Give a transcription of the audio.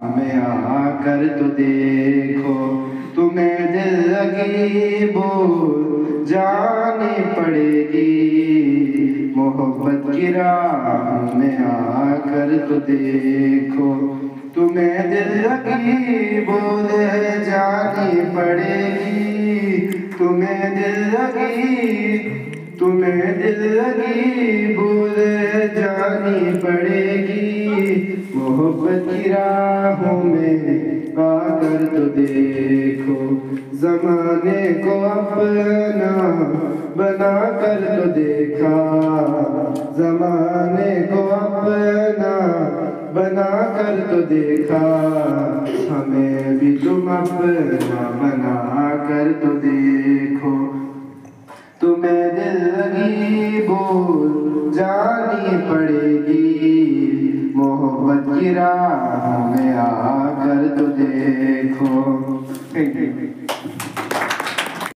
में आकर तो देखो, तुम्हें दिल लगी बोल जानी पड़ेगी। मोहब्बत की राह में आकर तो देखो, तुम्हें दिल लगी बोल जानी पड़ेगी। तुम्हें दिल लगी बोल जानी पड़ेगी। मोहब्बत की राहों में आकर तो देखो, ज़माने को अपना बना कर तो देखा। ज़माने को अपना बना कर तो देखा, हमें भी तुम अपना बना कर तो देखो। तुम्हें दिल लगी बोल जानी पड़ेगी। मोहब्बत की राह में आकर तो देखो। Thank you.